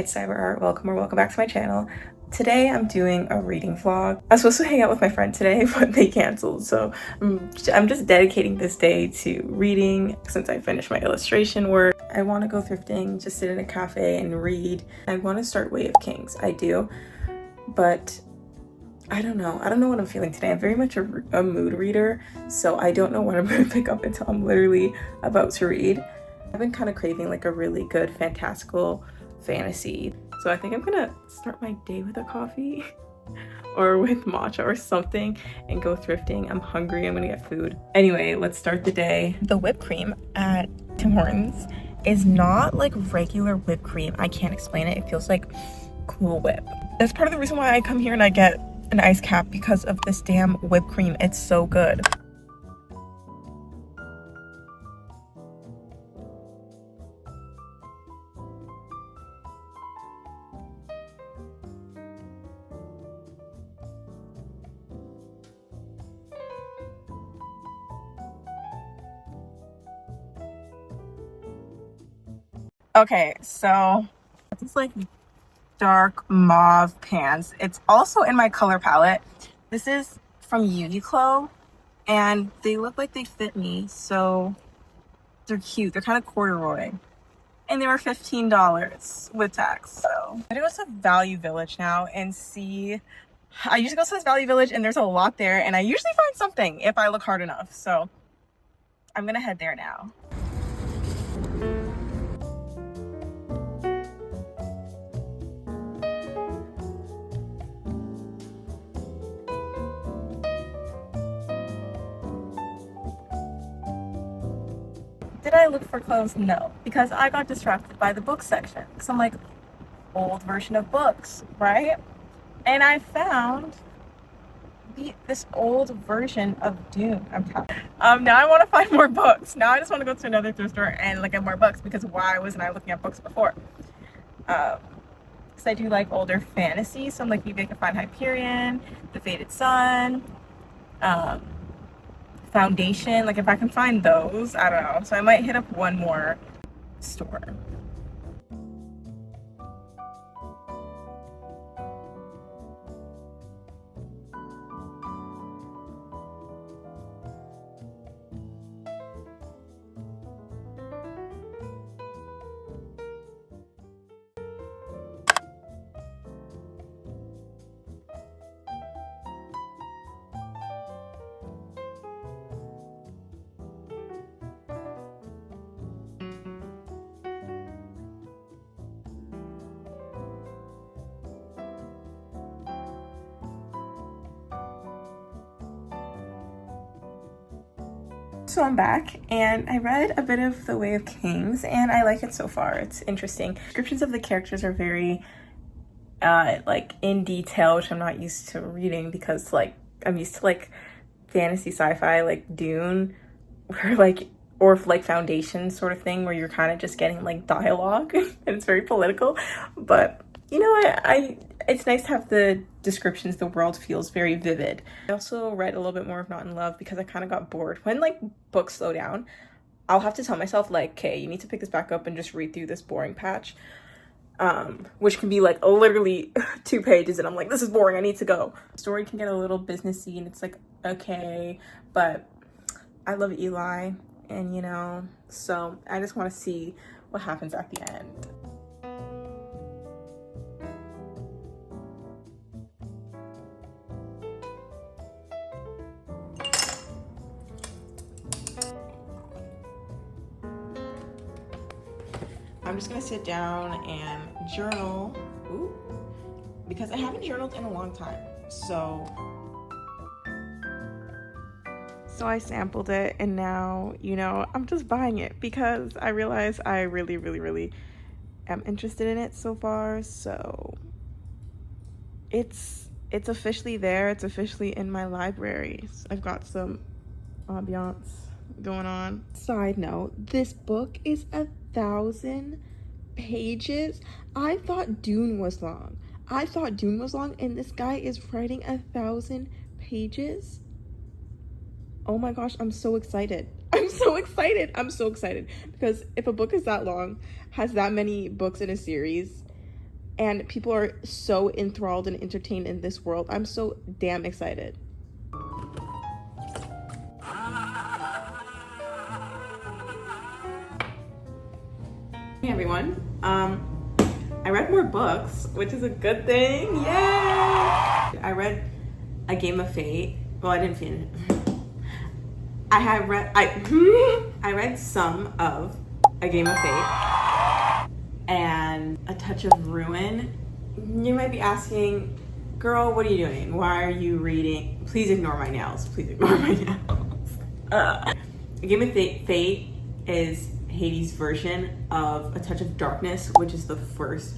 it's Cyber Art. Welcome back to my channel. Today I'm doing a reading vlog. I was supposed to hang out with my friend today, but they canceled, so I'm just dedicating this day to reading since I finished my illustration work. I want to go thrifting, just sit in a cafe and read. I want to start Way of Kings. I do, but I don't know what I'm feeling today. I'm very much a mood reader, so I don't know what I'm going to pick up until I'm literally about to read. I've been kind of craving like a really good fantastical fantasy, so I think I'm gonna start my day with a coffee or with matcha or something and go thrifting. I'm hungry, I'm gonna get food. Anyway, let's start the day. The whipped cream at Tim Hortons is not like regular whipped cream. I can't explain it. It feels like Cool Whip. That's part of the reason why I come here and I get an ice cap, because of this damn whipped cream. It's so good. Okay, so it's like dark mauve pants. It's also in my color palette. This is from Uniqlo and they look like they fit me, so they're cute. They're kind of corduroy and they were $15 with tax. So I go to Value Village now and see. I usually go to this Value Village and there's a lot there and I usually find something if I look hard enough, so I'm gonna head there now. Did I look for clothes? No, because I got distracted by the book section. So I'm like, old version of books, right? And I found this old version of Dune. Now I want to find more books. Now I just want to go to another thrift store and look at more books, because why wasn't I looking at books before? Because I do like older fantasy, so I'm like, maybe I can find Hyperion, The Fated Sun, Foundation. Like if I can find those, I don't know. So I might hit up one more store. So I'm back and I read a bit of The Way of Kings and I like it so far. It's interesting. Descriptions of the characters are very like in detail, which I'm not used to reading, because like I'm used to like fantasy sci-fi like Dune, where like, or like Foundation sort of thing, where you're kind of just getting like dialogue and it's very political. But you know, it's nice to have the descriptions. The world feels very vivid. I also read a little bit more of Not in Love because I kind of got bored. When like books slow down, I'll have to tell myself like, okay, you need to pick this back up and just read through this boring patch, which can be like literally 2 pages and I'm like, this is boring, I need to go. The story can get a little businessy and it's like, okay, but I love Eli, and you know, so I just want to see what happens at the end. I'm just gonna sit down and journal. Ooh, because I haven't journaled in a long time. So I sampled it and now, you know, I'm just buying it because I realize I really am interested in it so far. So it's officially there. It's officially in my library. I've got some ambiance going on. Side note, this book is 1,000 pages. I thought Dune was long. And this guy is writing 1,000 pages. Oh my gosh, I'm so excited. I'm so excited because if a book is that long, has that many books in a series, and people are so enthralled and entertained in this world. I'm so damn excited. Hey everyone, I read more books, which is a good thing. Yay! I read A Game of Fate. Well, I didn't finish it. I read some of A Game of Fate and A Touch of Ruin. You might be asking, girl, what are you doing? Why are you reading? Please ignore my nails. Please ignore my nails. A Game of Fate is Hiii's version of A Touch of Darkness, which is the first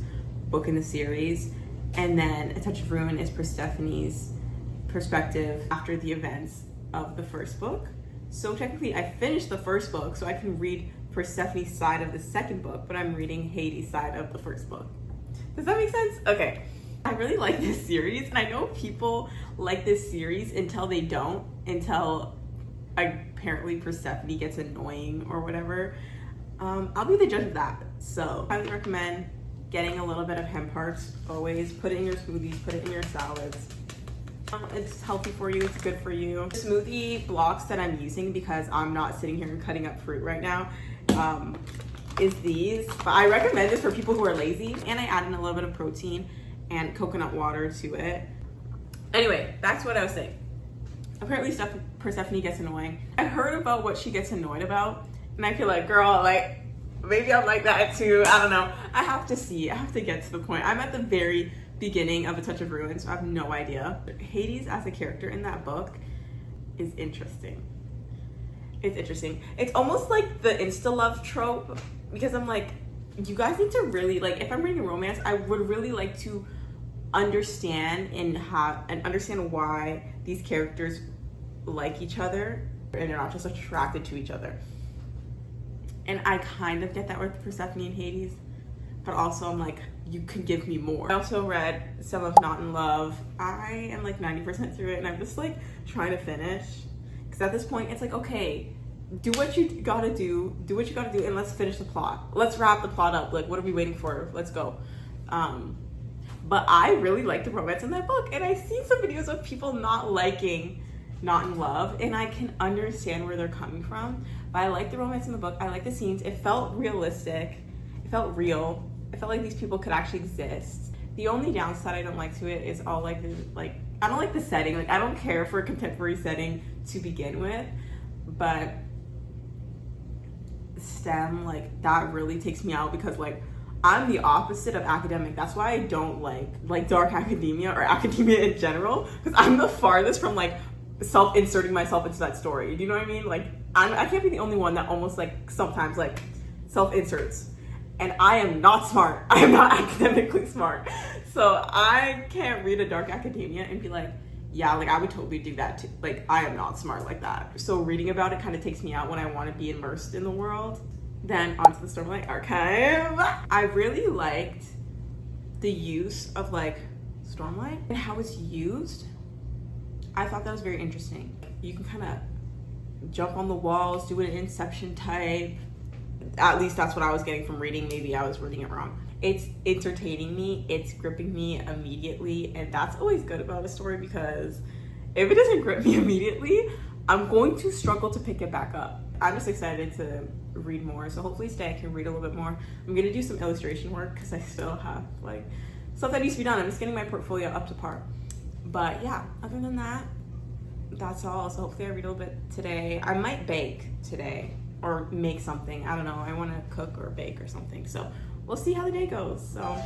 book in the series. And then A Touch of Ruin is Persephone's perspective after the events of the first book. So technically I finished the first book, so I can read Persephone's side of the second book, but I'm reading Hiii's side of the first book. Does that make sense? Okay. I really like this series, and I know people like this series until they don't, until apparently Persephone gets annoying or whatever. I'll be the judge of that. So I highly recommend getting a little bit of hemp hearts always. Put it in your smoothies, put it in your salads. It's healthy for you, it's good for you. The smoothie blocks that I'm using, because I'm not sitting here and cutting up fruit right now, is these. But I recommend this for people who are lazy, and I add in a little bit of protein and coconut water to it. Anyway, back to what I was saying. Apparently Persephone gets annoying. I heard about what she gets annoyed about, and I feel like, girl, like, maybe I'm like that too. I don't know. I have to see. I have to get to the point. I'm at the very beginning of A Touch of Ruin, so I have no idea. Hades as a character in that book is interesting. It's interesting. It's almost like the insta-love trope, because I'm like, you guys need to really, like, if I'm reading a romance, I would really like to understand and understand why these characters like each other and they're not just attracted to each other. And I kind of get that with Persephone and Hades, but also I'm like, you can give me more. I also read some of Not in Love. I am like 90% through it, and I'm just like trying to finish, because at this point it's like, okay, do what you gotta do, and let's finish the plot. Let's wrap the plot up. Like, what are we waiting for? Let's go. But I really like the romance in that book, and I've seen some videos of people not liking Not in Love, and I can understand where they're coming from. But I like the romance in the book. I like the scenes. It felt realistic. It felt real. I felt like these people could actually exist. The only downside I don't like to it is all like I don't like the setting. Like, I don't care for a contemporary setting to begin with, but STEM, like, that really takes me out, because like I'm the opposite of academic. That's why I don't like dark academia or academia in general, because I'm the farthest from like self-inserting myself into that story. Do you know what I mean? Like, I can't be the only one that almost like sometimes like self-inserts. And I am not smart. I am not academically smart. So I can't read a dark academia and be like, yeah, like I would totally do that too. Like, I am not smart like that. So reading about it kind of takes me out when I want to be immersed in the world. Then onto the Stormlight Archive. I really liked the use of like Stormlight and how it's used. I thought that was very interesting. You can kind of jump on the walls, do an Inception type. At least that's what I was getting from reading. Maybe I was reading it wrong. It's entertaining me, it's gripping me immediately, and that's always good about a story, because if it doesn't grip me immediately, I'm going to struggle to pick it back up. I'm just excited to read more, so hopefully today I can read a little bit more. I'm gonna do some illustration work, because I still have like stuff that needs to be done. I'm just getting my portfolio up to par. But yeah, other than that, that's all. So hopefully I read a little bit today. I might bake today or make something. I don't know. I want to cook or bake or something. So we'll see how the day goes. So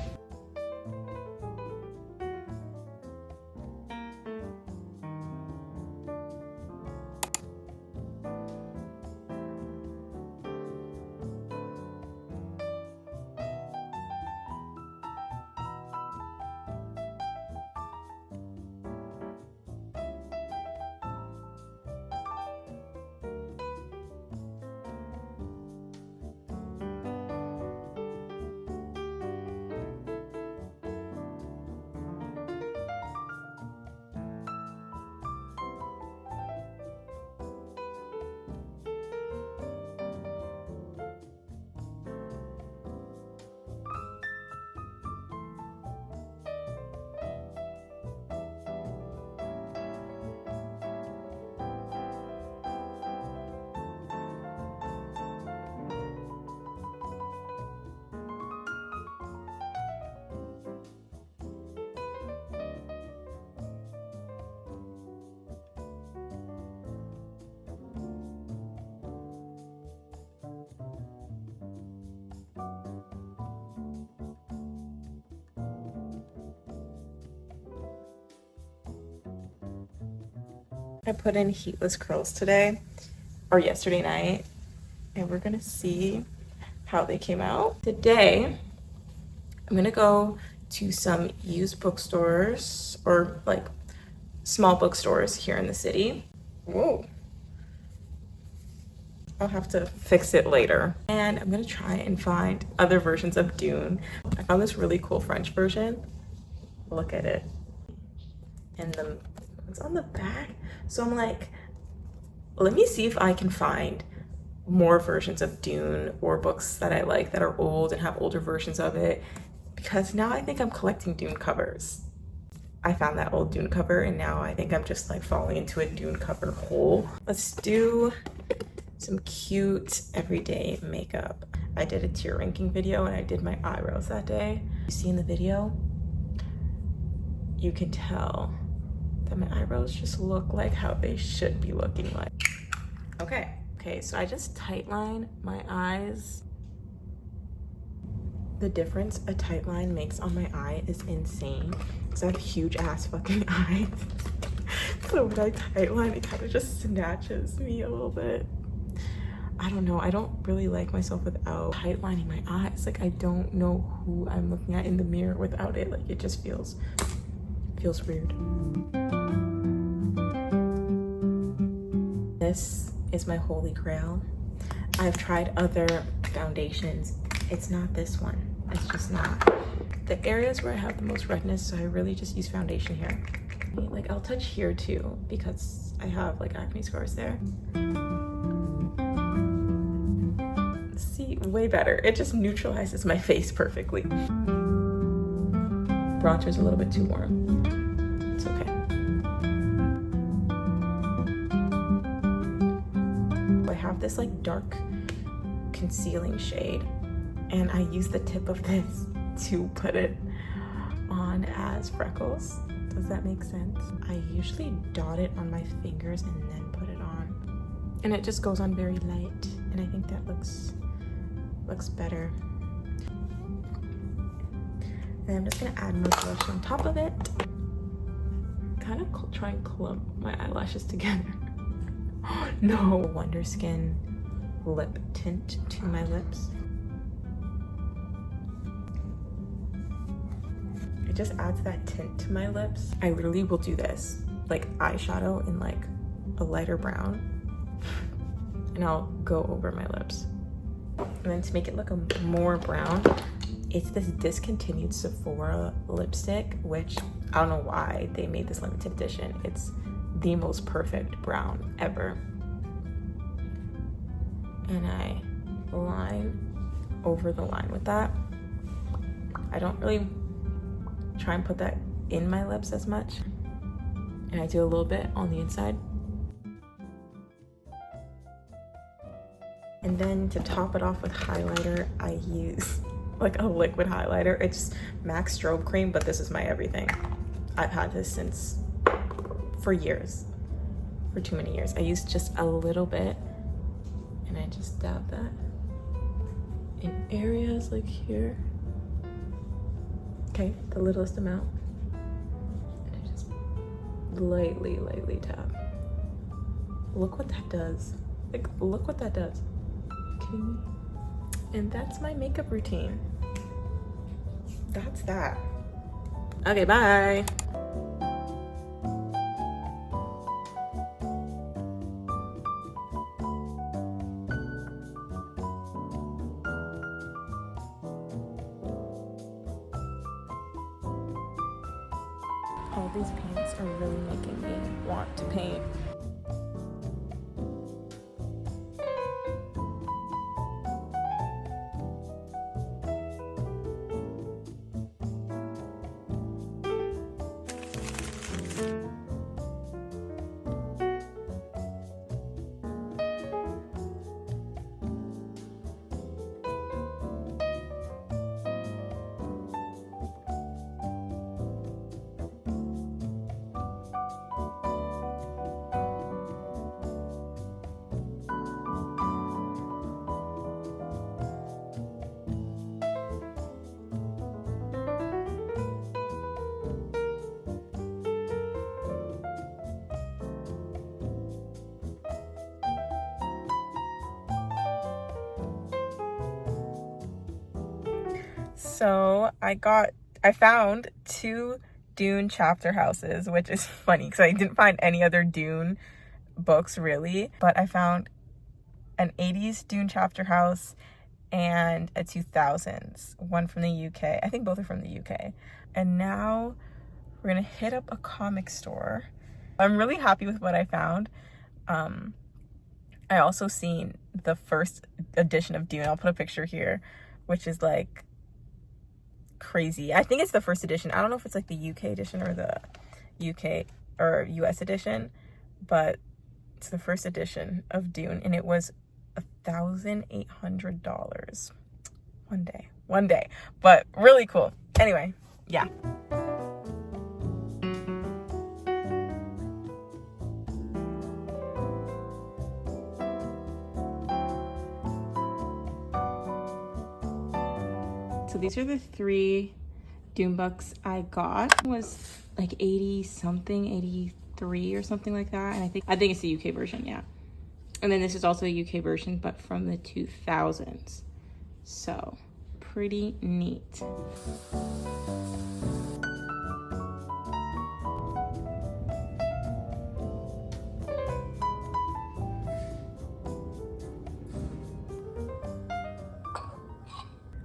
I put in heatless curls today, or yesterday night, and we're gonna see how they came out. Today, I'm gonna go to some used bookstores, or like small bookstores here in the city. Whoa. I'll have to fix it later. And I'm gonna try and find other versions of Dune. I found this really cool French version. Look at it. And it's on the back. So I'm like, let me see if I can find more versions of Dune or books that I like that are old and have older versions of it. Because now I think I'm collecting Dune covers. I found that old Dune cover and now I think I'm just like falling into a Dune cover hole. Let's do some cute everyday makeup. I did a tier ranking video and I did my eyebrows that day. You see in the video, you can tell that my eyebrows just look like how they should be looking like. Okay, so I just tightline my eyes. The difference a tight line makes on my eye is insane because I have huge ass fucking eyes. So when I tightline, it kind of just snatches me a little bit. I don't know, I don't really like myself without tightlining my eyes. Like I don't know who I'm looking at in the mirror without it. Like it just feels weird. This is my holy grail. I've tried other foundations. It's not this one. It's just not. The areas where I have the most redness, so I really just use foundation here. Like I'll touch here too because I have like acne scars there. See, way better. It just neutralizes my face perfectly. Bronzer's a little bit too warm. It's okay. I have this like dark concealing shade and I use the tip of this to put it on as freckles. Does that make sense? I usually dot it on my fingers and then put it on. And it just goes on very light. And I think that looks better. And I'm just gonna add more blush on top of it. Kind of try and clump my eyelashes together. No! Wonder Skin lip tint to my lips. It just adds that tint to my lips. I literally will do this, like eyeshadow in like a lighter brown, and I'll go over my lips. And then to make it look more brown, it's this discontinued Sephora lipstick, which I don't know why they made this limited edition. It's the most perfect brown ever. And I line over the line with that. I don't really try and put that in my lips as much. And I do a little bit on the inside. And then to top it off with highlighter, I use like a liquid highlighter. It's MAC Strobe Cream, but this is my everything. I've had this for years, for too many years. I use just a little bit and I just dab that in areas like here. Okay, the littlest amount. And I just lightly tap. Look what that does. Like, look what that does. Kidding me? And that's my makeup routine. That's that. Okay, bye. All these paints are really making me want to paint. So I found 2 Dune chapter houses, which is funny because I didn't find any other Dune books really, but I found an 80s Dune chapter house and a 2000s, one from the UK. I think both are from the UK. And now we're gonna hit up a comic store. I'm really happy with what I found. I also seen the first edition of Dune. I'll put a picture here, which is like crazy. I think it's the first edition. I don't know if it's like the UK edition or the UK or US edition, but it's the first edition of Dune, and it was $1,800. One day, but really cool. Anyway, yeah. So these are the 3 Dune books I got. It was like 80 something, 83 or something like that. And I think it's the UK version, yeah. And then this is also a UK version, but from the 2000s. So pretty neat.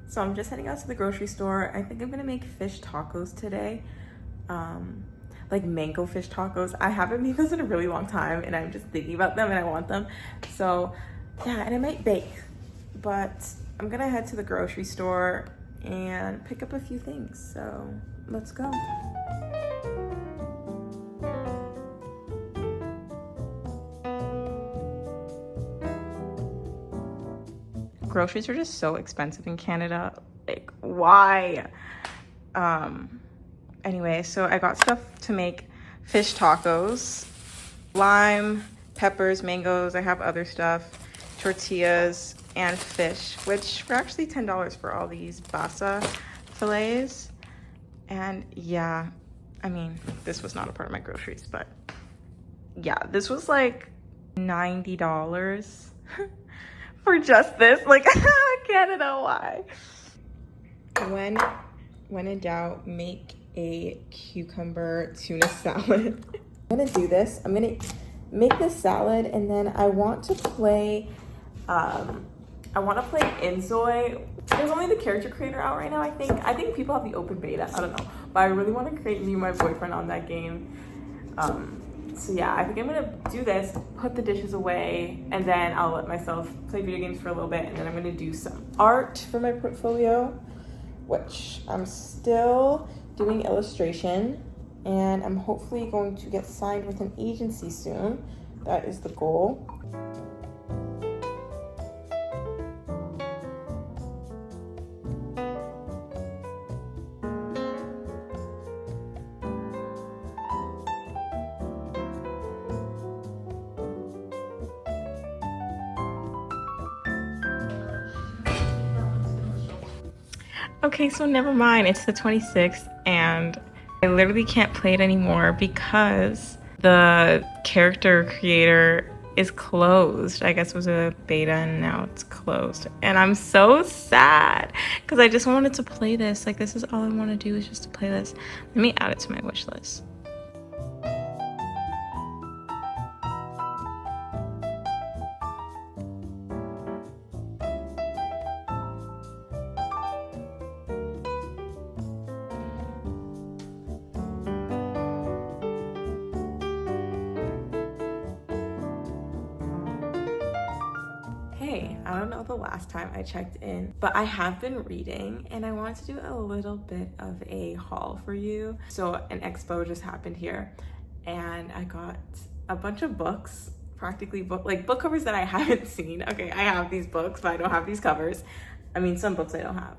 So I'm just heading out to the grocery store. I think I'm gonna make fish tacos today. Like mango fish tacos. I haven't made those in a really long time and I'm just thinking about them and I want them. So yeah, and I might bake, but I'm gonna head to the grocery store and pick up a few things. So let's go. Groceries are just so expensive in Canada. Like, why? Anyway, so I got stuff to make fish tacos, lime, peppers, mangoes. I have other stuff, tortillas, and fish, which were actually $10 for all these basa fillets. And yeah, I mean, this was not a part of my groceries, but yeah, this was like $90 for just this. Like, Canada, why? When in doubt, make a cucumber tuna salad. I'm gonna do this. I'm gonna make this salad, and then I want to play Inzoi. There's only the character creator out right now, I think people have the open beta, I don't know, but I really want to create me and my boyfriend on that game. So yeah, I think I'm gonna do this, put the dishes away, and then I'll let myself play video games for a little bit, and then I'm gonna do some art for my portfolio, which I'm still doing illustration, and I'm hopefully going to get signed with an agency soon. That is the goal. Okay, so never mind. It's the 26th and I literally can't play it anymore because the character creator is closed. I guess it was a beta and now it's closed. And I'm so sad because I just wanted to play this. Like, this is all I want to do is just to play this. Let me add it to my wish list. I don't know the last time I checked in, but I have been reading and I wanted to do a little bit of a haul for you. So an expo just happened here and I got a bunch of books, practically book covers that I haven't seen. Okay, I have these books, but I don't have these covers. I mean, some books I don't have.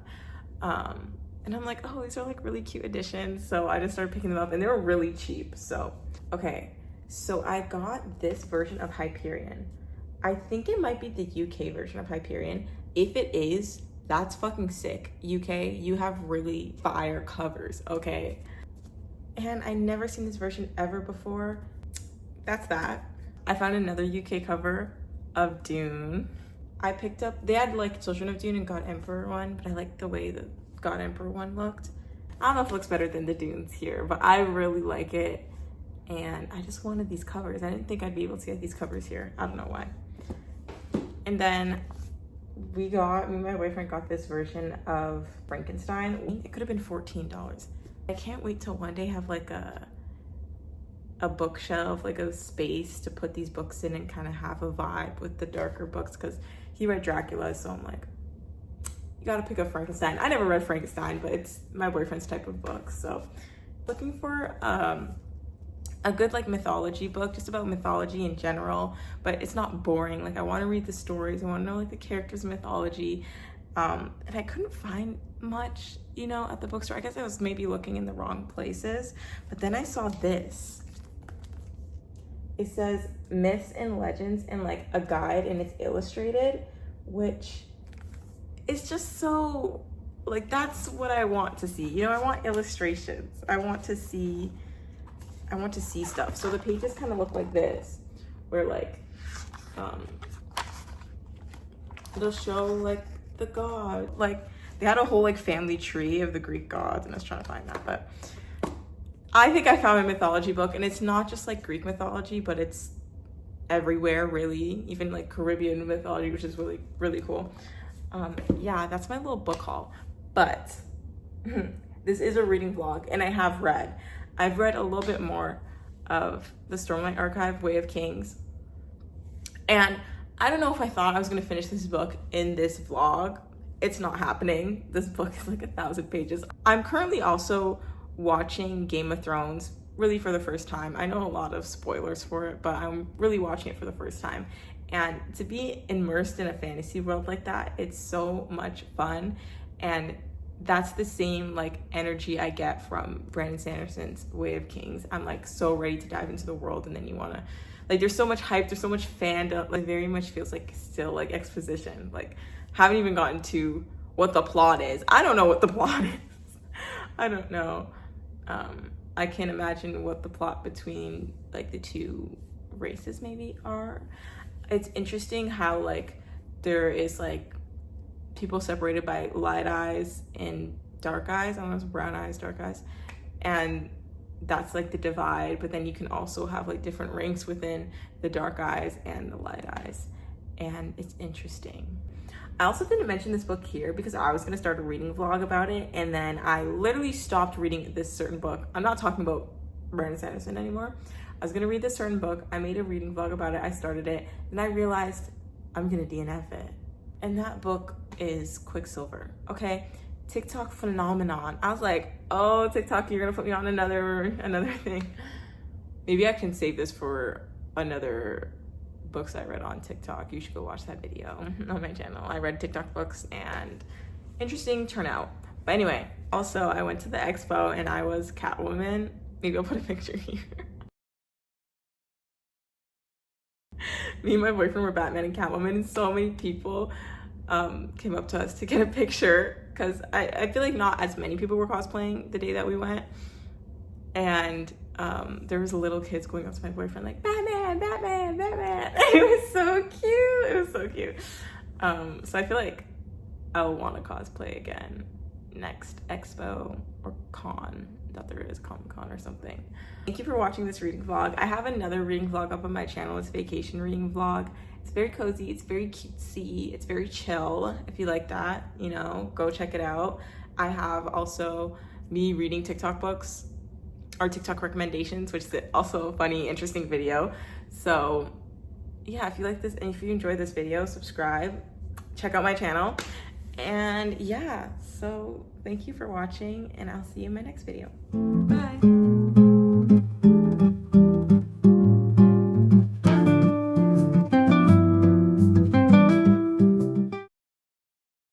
And I'm like, oh, these are like really cute editions. So I just started picking them up and they were really cheap. So, okay, so I got this version of Hyperion. I think it might be the UK version of Hyperion. If it is, that's fucking sick. UK, you have really fire covers, okay? And I never seen this version ever before. That's that. I found another UK cover of Dune. I picked up, they had like Children of Dune and God Emperor one, but I like the way the God Emperor one looked. I don't know if it looks better than the Dunes here, but I really like it. And I just wanted these covers. I didn't think I'd be able to get these covers here. I don't know why. And then me and my boyfriend got this version of Frankenstein. It could have been $14. I can't wait till one day have like a bookshelf, like a space to put these books in and kind of have a vibe with the darker books, because he read Dracula, so I'm like, you gotta pick up Frankenstein. I never read Frankenstein, but it's my boyfriend's type of book. So looking for a good like mythology book, just about mythology in general, but it's not boring. Like I want to read the stories, I want to know like the characters' mythology, and I couldn't find much, you know, at the bookstore. I guess I was maybe looking in the wrong places, but then I saw this. It says myths and legends and like a guide, and it's illustrated, which is just so like, that's what I want to see. You know, I want illustrations. I want to see stuff. So the pages kind of look like this, where like they'll show like the god, like they had a whole like family tree of the Greek gods, and I was trying to find that, but I think I found a mythology book, and it's not just like Greek mythology, but it's everywhere really, even like Caribbean mythology, which is really, really cool. Yeah, that's my little book haul. But this is a reading vlog, and I've read a little bit more of the Stormlight Archive, Way of Kings. And I don't know if I thought I was gonna finish this book in this vlog. It's not happening. This book is like 1,000 pages. I'm currently also watching Game of Thrones, really for the first time. I know a lot of spoilers for it, but I'm really watching it for the first time. And to be immersed in a fantasy world like that, it's so much fun. And that's the same like energy I get from Brandon Sanderson's Way of Kings. I'm like so ready to dive into the world, and then you wanna, like, there's so much hype, there's so much fandom, like very much feels like still like exposition. Like haven't even gotten to what the plot is. I don't know what the plot is. I don't know. I can't imagine what the plot between like the two races maybe are. It's interesting how like there is like people separated by light eyes and dark eyes. I don't know, it's brown eyes, dark eyes. And that's like the divide, but then you can also have like different ranks within the dark eyes and the light eyes. And it's interesting. I also didn't mention this book here because I was gonna start a reading vlog about it, and then I literally stopped reading this certain book. I'm not talking about Brandon Sanderson anymore. I was gonna read this certain book. I made a reading vlog about it. I started it, and I realized I'm gonna DNF it. And that book is Quicksilver, okay? TikTok phenomenon. I was like, oh, TikTok, you're gonna put me on another thing. Maybe I can save this for another books I read on TikTok. You should go watch that video on my channel. I read TikTok books, and interesting turnout. But anyway, also I went to the expo and I was Catwoman. Maybe I'll put a picture here. Me and my boyfriend were Batman and Catwoman, and so many people came up to us to get a picture, because I feel like not as many people were cosplaying the day that we went. And there was little kids going up to my boyfriend like, Batman, Batman, Batman. It was so cute. It was so cute. So I feel like I'll want to cosplay again next expo or con that there is, Comic-Con or something. Thank you for watching this reading vlog. I have another reading vlog up on my channel. It's a vacation reading vlog. It's very cozy, it's very cutesy, it's very chill. If you like that, you know, go check it out. I have also me reading TikTok books or TikTok recommendations, which is also a funny, interesting video. So yeah, if you like this and if you enjoyed this video, subscribe, check out my channel. And yeah, so thank you for watching, and I'll see you in my next video. Bye.